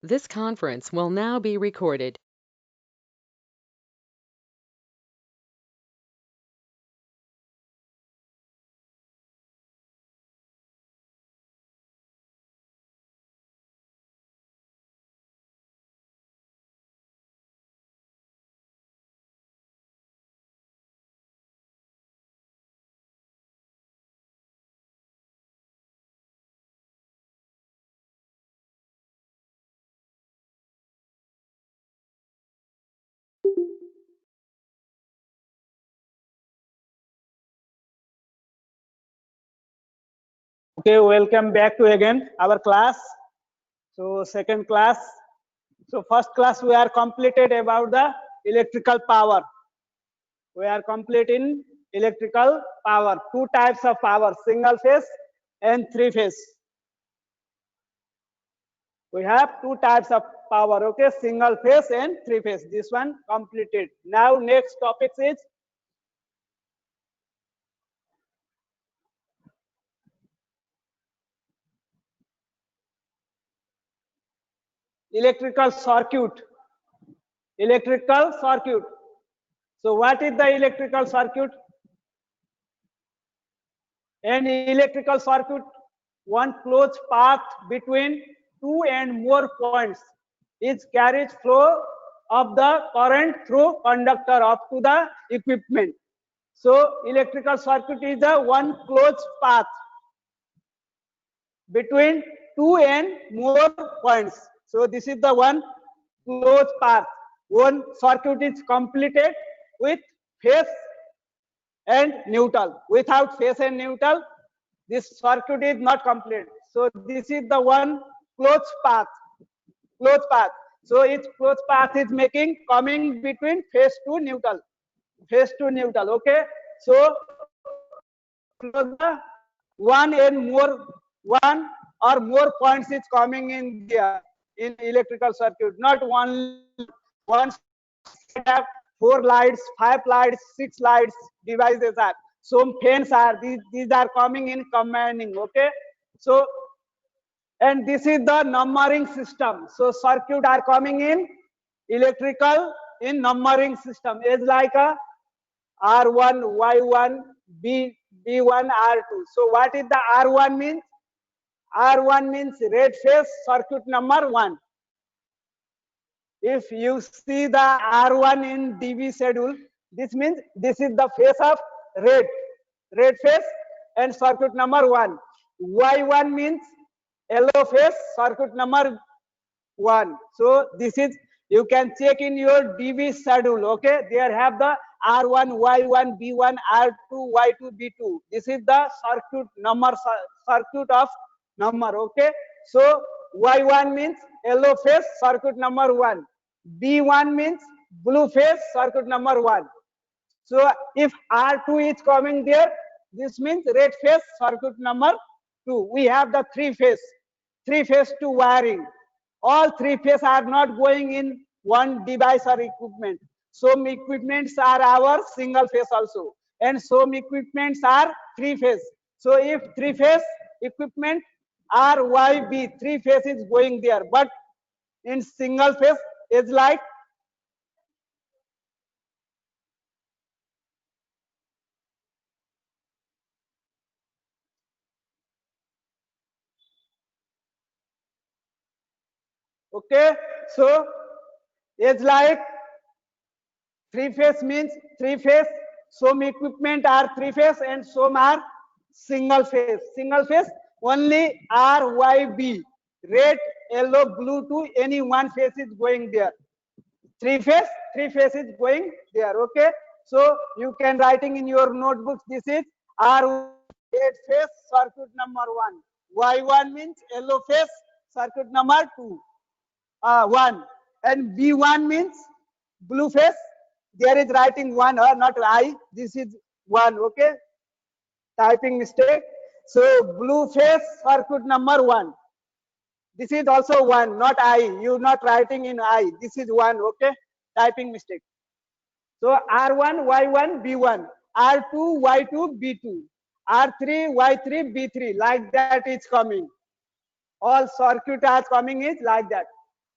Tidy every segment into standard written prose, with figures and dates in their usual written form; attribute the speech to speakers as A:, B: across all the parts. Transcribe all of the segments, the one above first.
A: This conference will now be recorded.
B: Okay, welcome back to again our class. So second class. So first class we are completed about the electrical power. We are complete in electrical power. Two types of power, single phase and three phase. We have two types of power, okay, single phase and three phase. This one completed. Now next topic is electrical circuit. Electrical circuit. So what is the electrical circuit? An electrical circuit, one closed path between two and more points is carriage flow of the current through conductor up to the equipment. So electrical circuit is the one closed path between two and more points. So this is the one closed path. One circuit is completed with phase and neutral. Without phase and neutral, this circuit is not complete. So this is the one closed path. Closed path. So its closed path is making coming between phase to neutral. Phase to neutral. Okay. So one and more one or more points is coming in there in electrical circuit. Not one have four lights, five lights, six lights devices are. Some fans are these are coming in combining. Okay, so and this is the numbering system. So circuit are coming in electrical in numbering system. It's like a R1, Y1, B1, R2. So what is the R1 means? R1 means red phase circuit number 1. If you see the R1 in DV schedule, this means this is the phase of red phase and circuit number 1. Y1 means yellow phase circuit number 1. So this is, you can check in your DV schedule. Okay, there have the R1, Y1, B1, R2, Y2, B2. This is the circuit number, circuit of number. Okay, so Y1 means yellow phase circuit number 1. B1 means blue phase circuit number 1. So if R2 is coming there, this means red phase circuit number 2. We have the three phase to wiring. All three phase are not going in one device or equipment. Some equipments are our single phase also, and some equipments are three phase. So if three phase equipment RYB, three phase is going there, but in single phase is like okay. So it's like three phase means three phase. Some equipment are three phase and some are single phase. Single phase only RYB, red, yellow, blue to any one phase is going there. Three phase is going there. Okay. So you can writing in your notebooks. This is R red phase circuit number 1. Y1 means yellow phase circuit number 2. 1 and B1 means blue phase. There is writing 1 or not I. This is 1. Okay, typing mistake. So blue phase circuit number 1. This is also 1, not I. You not writing in I. This is 1. Okay, typing mistake. So R1, Y1, B1, R2, Y2, B2, R3, Y3, B3. Like that is coming. All circuit are coming is like that.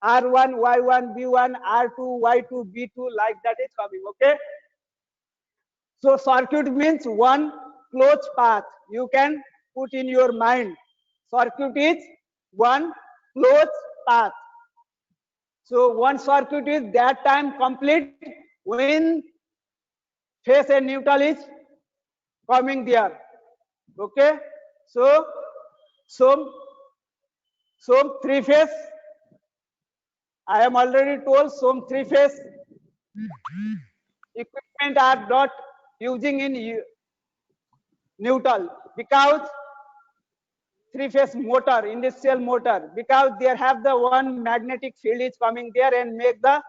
B: R1, Y1, B1, R2, Y2, B2, like that is coming, okay? So circuit means one closed path. You can put in your mind. Circuit is one closed path. So one circuit is that time complete when phase and neutral is coming there. Okay. So so so three phase. I am already told some three phase equipment are not using in neutral because three phase motor, industrial motor, because they have the one magnetic field is coming there and make the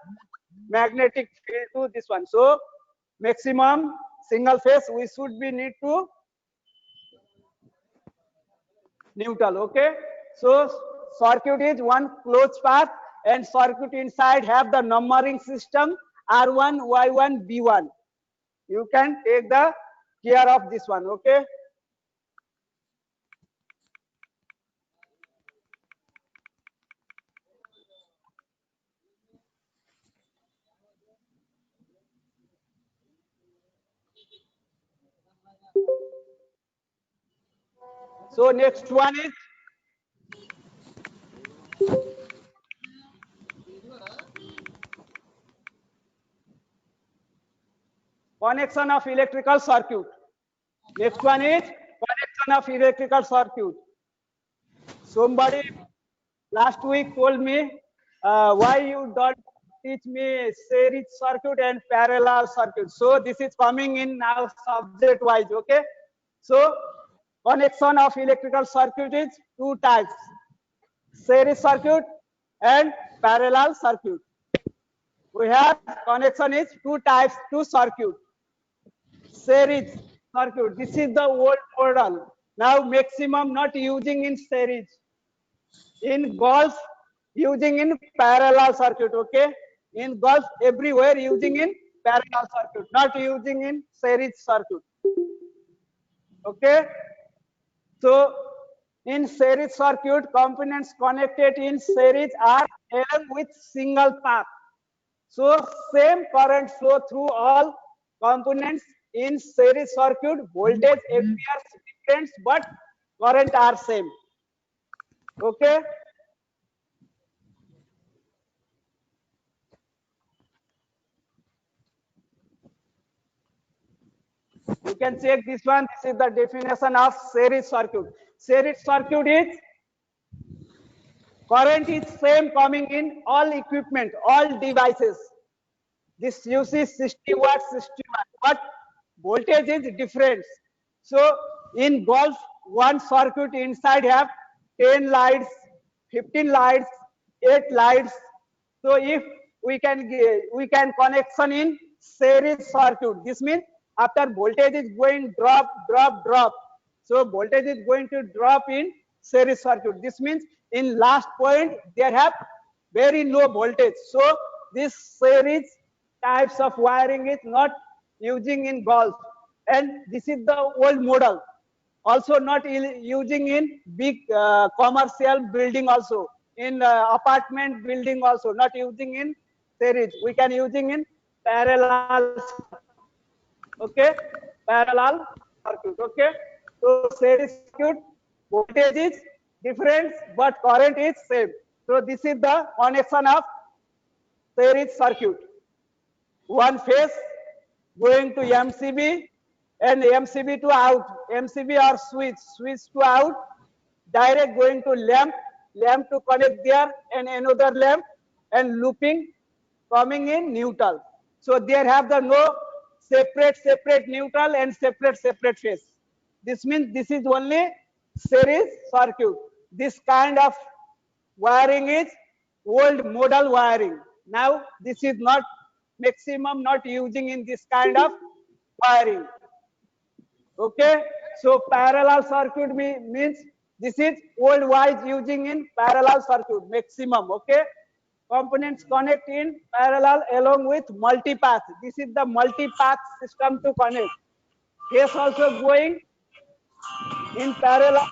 B: magnetic field to this one. So maximum single phase we should be need to neutral. Okay. So circuit is one closed path and circuit inside have the numbering system R1, Y1, B1. You can take the care of this one. Okay. So next one is connection of electrical circuit. Next one is connection of electrical circuit. Somebody last week told me why you don't teach me series circuit and parallel circuit. So this is coming in now subject wise. Okay. So connection of electrical circuit is two types: series circuit and parallel circuit. We have connection is two types, two circuit. Series circuit. This is the old model. Now maximum not using in series. In golf, using in parallel circuit. Okay. In golf, everywhere using in parallel circuit, not using in series circuit. Okay. So in series circuit, components connected in series are along with single path. So same current flow through all components in series circuit. Voltage appears different, but current are same. Okay. You can check this one. This is the definition of series circuit. Series circuit is current is same coming in all equipment, all devices. This uses 60 watts, 60 watts, but voltage is different. So in golf, one circuit inside have 10 lights, 15 lights, 8 lights. So if we can connection in series circuit. This means after voltage is going drop, drop, drop. So voltage is going to drop in series circuit. This means in last point they have very low voltage. So this series types of wiring is not using in golf, and this is the old model. Also not using in big commercial building, also in apartment building, also not using in series. We can using in parallel. Okay, parallel circuit. Okay, so series circuit voltage is different but current is same. So this is the connection of series circuit. One phase going to MCB and MCB to out, MCB or switch, switch to out, direct going to lamp, lamp to connect there and another lamp, and looping coming in neutral. So there have the no separate neutral and separate phase. This means this is only series circuit. This kind of wiring is old model wiring. Now this is not maximum not using in this kind of wiring. Okay, so parallel circuit means this is old wise using in parallel circuit maximum. Okay, components connect in parallel along with multipath. This is the multipath system to connect. Phase also going in parallel.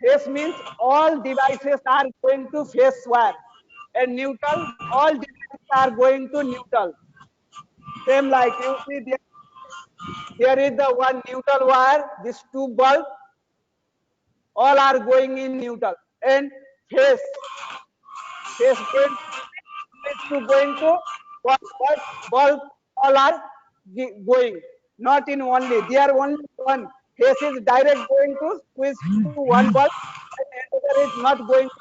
B: Phase means all devices are going to phase wire, and neutral. All devices are going to neutral. Same like you see there is the one neutral wire. These two bulbs all are going in neutral, and phase going to bulb all are going, not in only. They are only one. Phase is direct going to switch to one bulb, and another is not going to.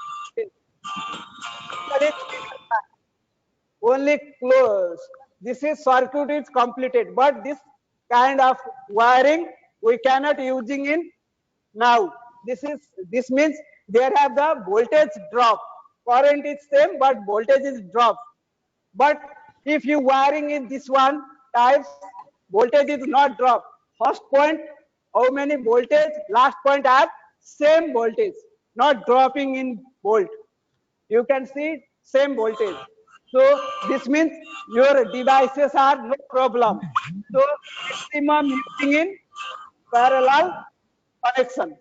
B: Only close. This is circuit is completed, but this kind of wiring we cannot using in now. This means there have the voltage drop. Current is same, but voltage is drop. But if you wiring in this one types, voltage is not drop. First point, how many voltage? Last point have same voltage, not dropping in volt. You can see same voltage. So this means your devices are no problem. So maximum using in parallel connection.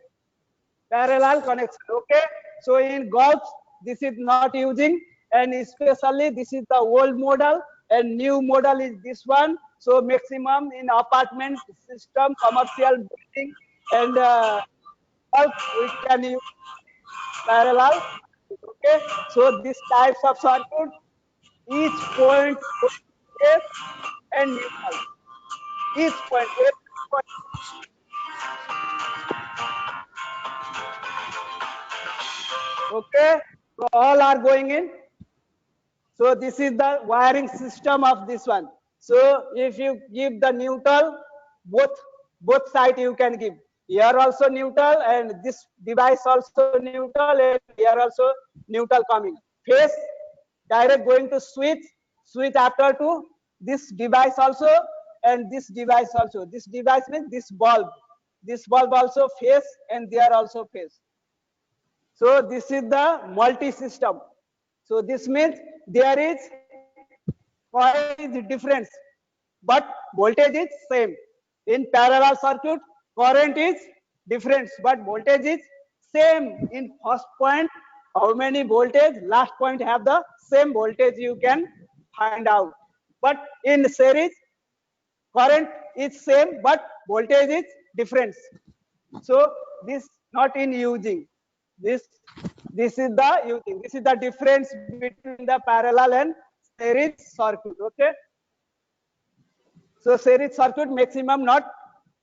B: Parallel connection. Okay. So in golfs, this is not using, and especially this is the old model, and new model is this one. So maximum in apartment system, commercial building, and golf we can use parallel. Okay. So these types of circuit, each point F and neutral. Each point F. Okay. So all are going in. So this is the wiring system of this one. So if you give the neutral, both side you can give. Here also neutral, and this device also neutral, and here also neutral coming. Phase direct going to switch after to this device also, and this device also. This device means this bulb also phase, and there also phase. So this is the multi-system. So this means there is coil is difference, but voltage is same. In parallel circuit, current is different, but voltage is same. In first point, how many voltage? Last point have the same voltage. You can find out. But in series, current is same, but voltage is different. So this not in using. This is the using. This is the difference between the parallel and series circuit. Okay. So series circuit maximum not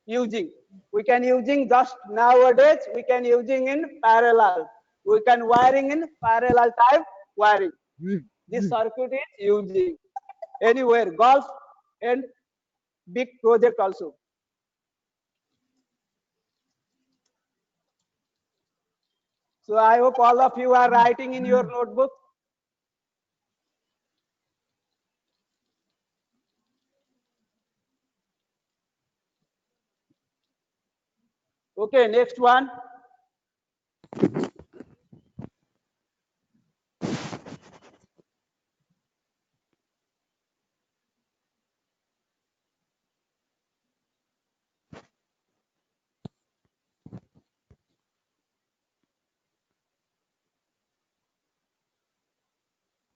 B: using. We can using just nowadays. We can using in parallel. We can wiring in parallel type wiring. This circuit is using anywhere, golf and big project also. So I hope all of you are writing in your notebook. Okay, next one.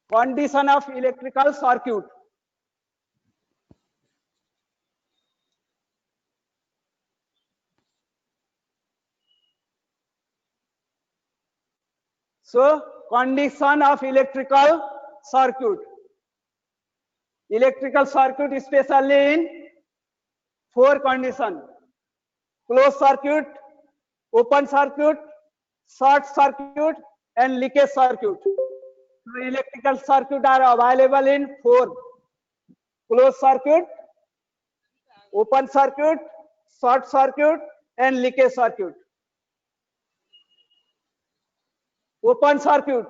B: Condition of electrical circuit. So condition of electrical circuit. Electrical circuit especially in 4 condition: closed circuit, open circuit, short circuit, and leakage circuit. So electrical circuit are available in 4: closed circuit, open circuit, short circuit, and leakage circuit. Open circuit,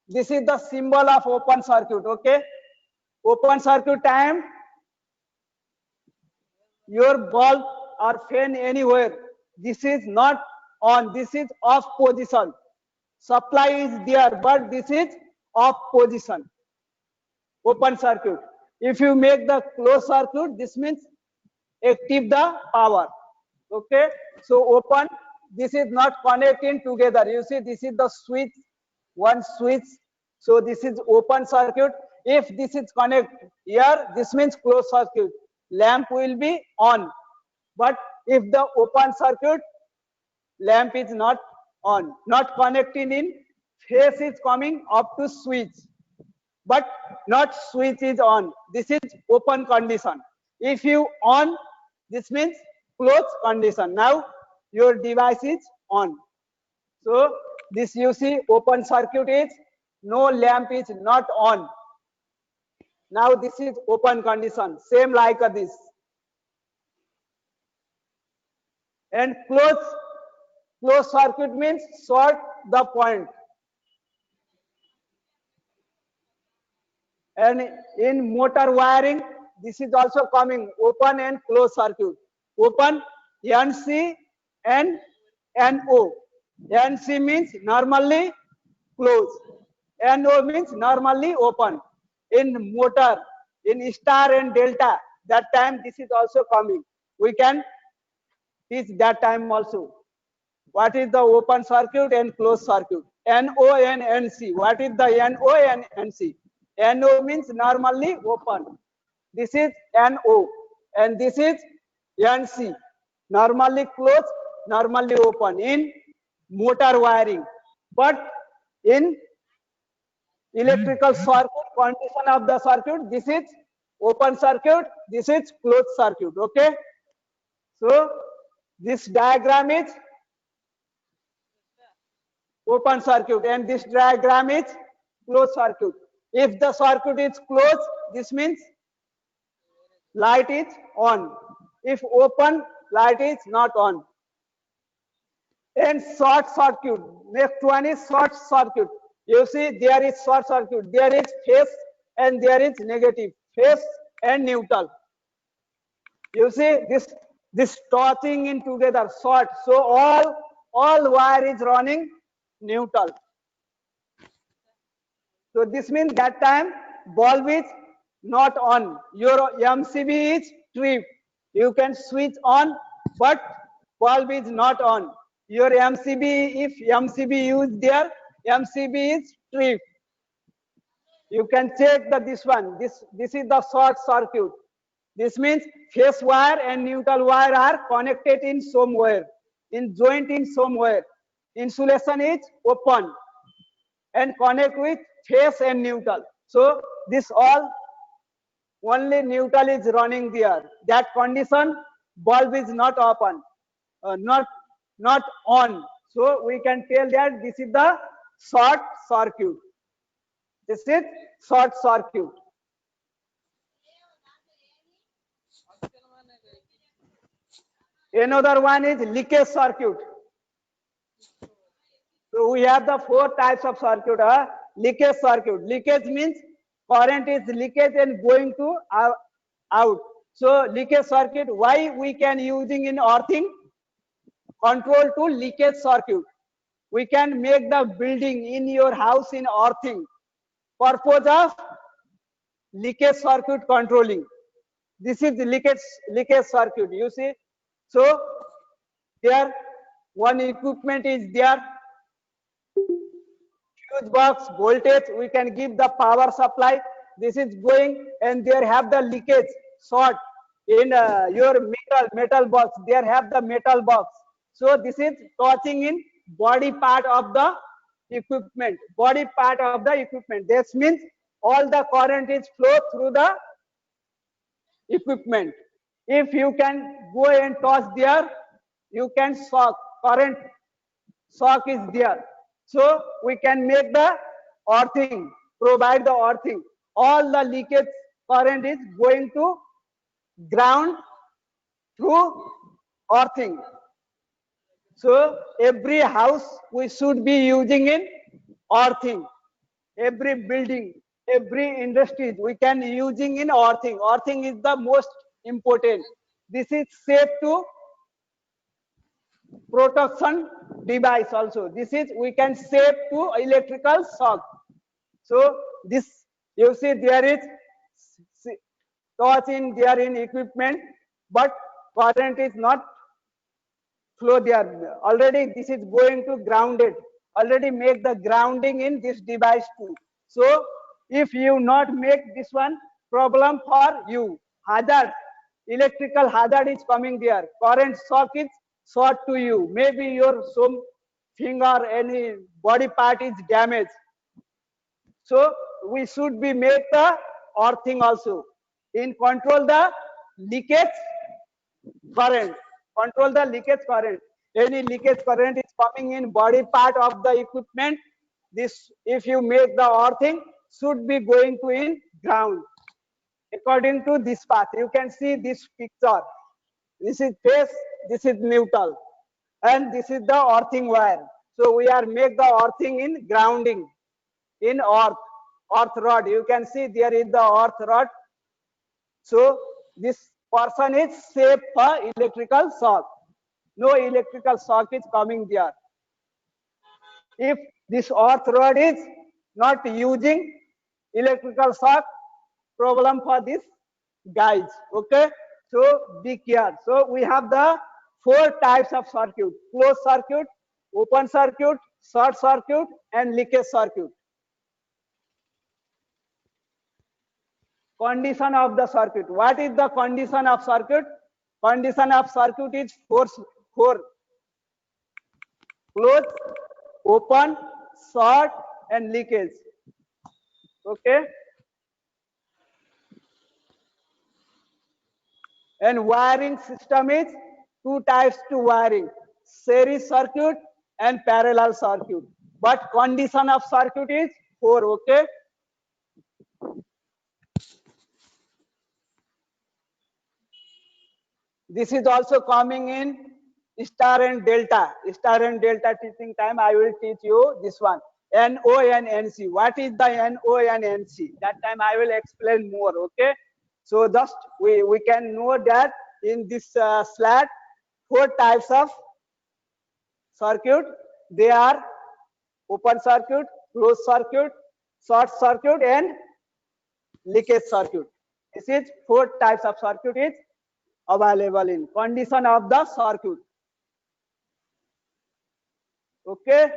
B: this is the symbol of open circuit. Okay, open circuit time, your bulb or fan anywhere, this is not on, this is off position. Supply is there, but this is off position. Open circuit. If you make the closed circuit, this means active the power. Okay, so open, this is not connecting together. You see, this is the switch, one switch, So this is open circuit. If this is connect here, this means closed circuit. Lamp will be on. But if the open circuit, lamp is not on, not connecting in, phase is coming up to switch, but not switch is on. This is open condition. If you on, this means closed condition. Now your device is on. So this you see open circuit is no lamp is not on. Now this is open condition, same like this. And closed circuit means short the point. And in motor wiring, this is also coming open and closed circuit. Open NC and NO. NC means normally closed. NO means normally open. In motor, in star and delta, that time this is also coming. We can teach that time also. What is the open circuit and closed circuit? NO and NC. What is the NO and NC? NO means normally open. This is NO and this is NC. Normally closed, normally open in motor wiring. But in electrical circuit, condition of the circuit, this is open circuit, this is closed circuit. Okay. So this diagram is open circuit and this diagram is closed circuit. If the circuit is closed, this means light is on. If open, light is not on. And short circuit, next one is short circuit. You see there is short circuit, there is phase and there is negative, phase and neutral. You see this touching in together, short. So all wire is running neutral. So this means that time bulb is not on. Your MCB is tripped. You can switch on, but bulb is not on. Your MCB, if MCB used there, MCB is tripped. You can check that this one. This is the short circuit. This means phase wire and neutral wire are connected in somewhere, in joint in somewhere. Insulation is open and connect with phase and neutral. So this all only neutral is running there. That condition bulb is not open, not on. So we can tell that this is the short circuit. This is short circuit. Another one is leakage circuit. So we have the four types of circuit. Leakage circuit. Leakage means current is leakage and going to out. So leakage circuit, why we can using in earthing? Control to leakage circuit. We can make the building in your house in earthing. Purpose of leakage circuit controlling. This is the leakage circuit. You see. So there one equipment is there. Fuse box voltage, we can give the power supply. This is going and there have the leakage short in your metal box. There have the metal box. So this is touching in body part of the equipment. Body part of the equipment. This means all the current is flow through the equipment. If you can go and touch there, you can shock. Current shock is there. So we can make the earthing, provide the earthing. All the leakage current is going to ground through earthing. So every house we should be using in earthing. Every building, every industry we can using in earthing. Earthing is the most important. This is safe to protection device also. This is we can save to electrical shock. So this you see there is touch in there in equipment, but current is not flow there. Already this is going to grounded. Already make the grounding in this device too. So if you not make this one problem for you, hazard, electrical hazard is coming there, current shock is short to you, maybe your some finger, any body part is damaged. So we should be make the earthing also in control the leakage current. Control the leakage current. Any leakage current is coming in body part of the equipment. This, if you make the earthing, should be going to in ground. According to this path, you can see this picture. This is phase, this is neutral, and this is the earthing wire. So we are make the earthing in grounding, in earth rod. You can see there is the earth rod. So this person is safe for electrical shock. No electrical shock is coming there. If this earth rod is not using electrical shock, problem for this guys. Okay, so be careful. So we have the 4 types of circuit: closed circuit, open circuit, short circuit, and leakage circuit. Condition of the circuit. What is the condition of circuit? Condition of circuit is four: close, open, short, and leakage. Okay. And wiring system is 2 types to wiring: series circuit and parallel circuit. But condition of circuit is 4. Okay. This is also coming in star and delta. Star and delta teaching time, I will teach you this one. NO and NC. What is the NO and NC? That time I will explain more. Okay. So just we can know that in this slide, 4 types of circuit. They are open circuit, closed circuit, short circuit, and leakage circuit. This is 4 types of circuit is available in condition of the circuit. Okay.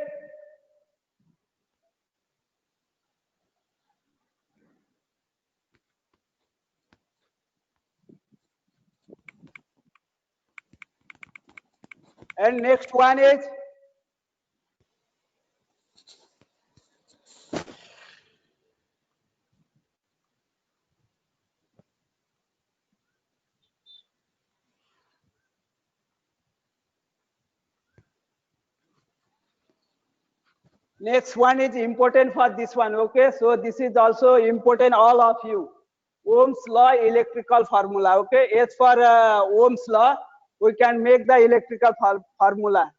B: And next one is important for this one. Okay, so this is also important all of you. Ohm's law electrical formula. Okay, as for Ohm's law, we can make the electrical formula.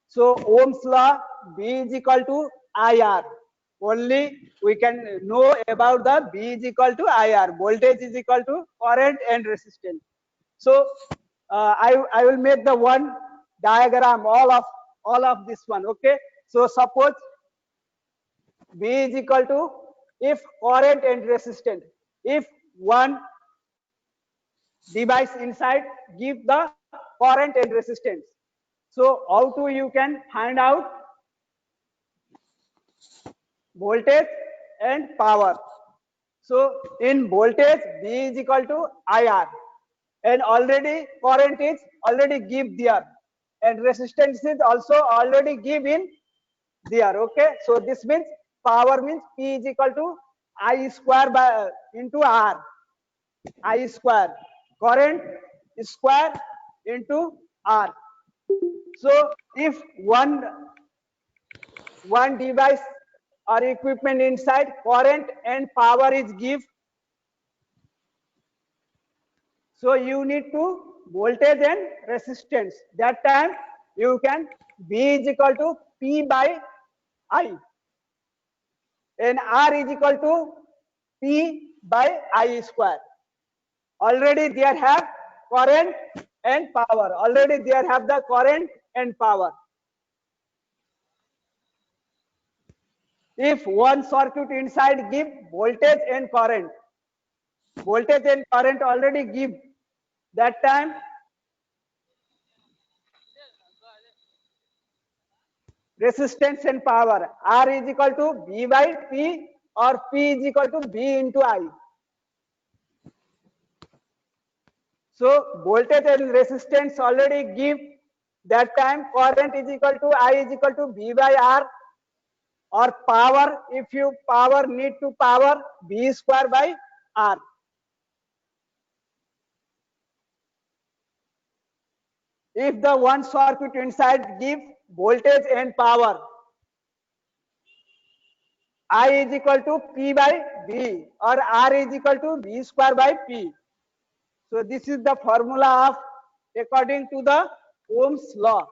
B: So Ohm's law, B is equal to IR. Only we can know about the B is equal to IR. Voltage is equal to current and resistance. So I will make the one diagram all of this one. Okay. So suppose B is equal to, if current and resistance, if one device inside give the current and resistance. So how to you can find out voltage and power. So in voltage, V is equal to IR, and already current is already give there, and resistance is also already give in there. Okay, so this means power means P is equal to I square by into R. I square, current square into R. So if one device or equipment inside, current and power is give, so you need to voltage and resistance. That time you can V is equal to P by I, and R is equal to P by I square. Already there have current and power. Already there have the current and power. If one circuit inside give voltage and current already give, that time resistance and power, R is equal to V by P or P is equal to V into I. So voltage and resistance already give that time. Current is equal to I is equal to V by R, or power, if you power need to power, V square by R. If the one circuit inside give voltage and power, I is equal to P by V, or R is equal to V square by P. So this is the formula of, according to the Ohm's law.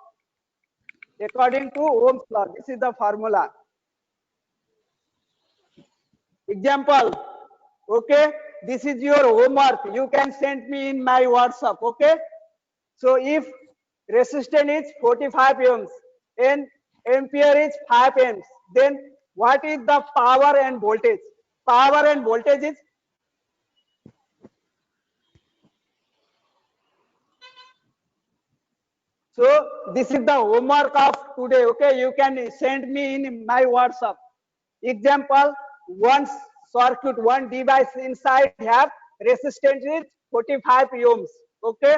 B: According to Ohm's law, this is the formula. Example, okay, this is your homework. You can send me in my WhatsApp, okay? So if resistance is 45 ohms and ampere is 5 amps, then what is the power and voltage? Power and voltage is, so this is the homework of today, okay? You can send me in my WhatsApp. Example, one circuit, one device inside have resistance is 45 ohms, okay?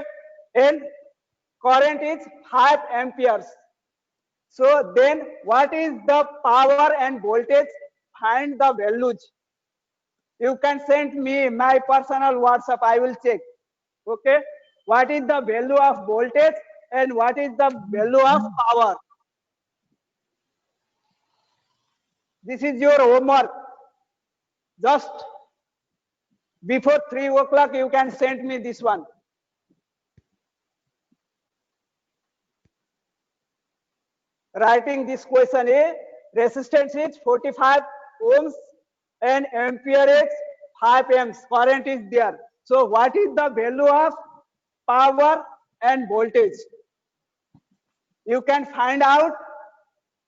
B: And current is 5 amperes. So then what is the power and voltage? Find the values. You can send me my personal WhatsApp, I will check. Okay, what is the value of voltage and what is the value of power? This is your homework. Just before 3 o'clock you can send me this one. Writing this question, A, resistance is 45 ohms and ampere is 5 amps. Current is there. So what is the value of power and voltage? You can find out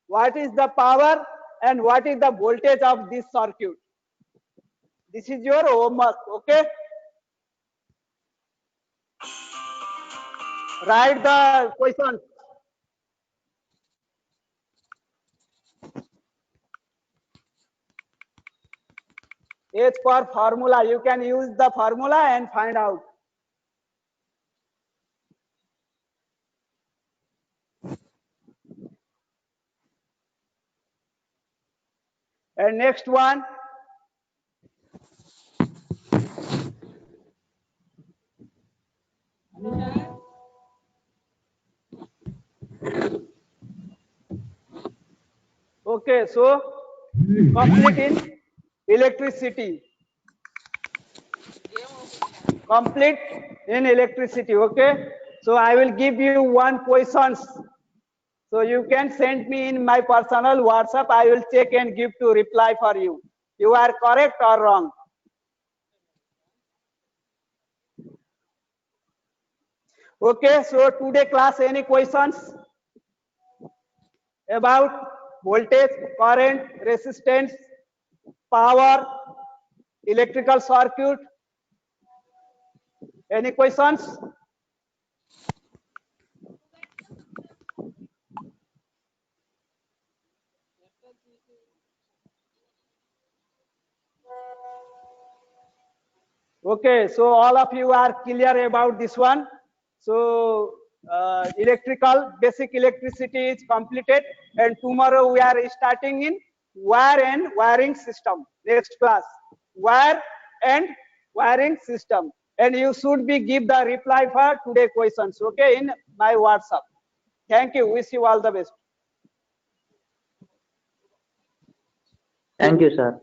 B: what is the power and what is the voltage of this circuit. This is your homework, okay? Write the question. H for formula. You can use the formula and find out. And next one. Okay, so complete in electricity. Complete in electricity, okay? So I will give you one questions. So you can send me in my personal WhatsApp. I will check and give to reply for you. You are correct or wrong? Okay, so today class, any questions about voltage, current, resistance, power, electrical circuit? Any questions? Okay, so all of you are clear about this one. So electrical, basic electricity is completed, and tomorrow we are starting in wire and wiring system. Next class, wire and wiring system. And you should be give the reply for today questions, okay, in my WhatsApp. Thank you. Wish you all the best.
C: Thank you, sir.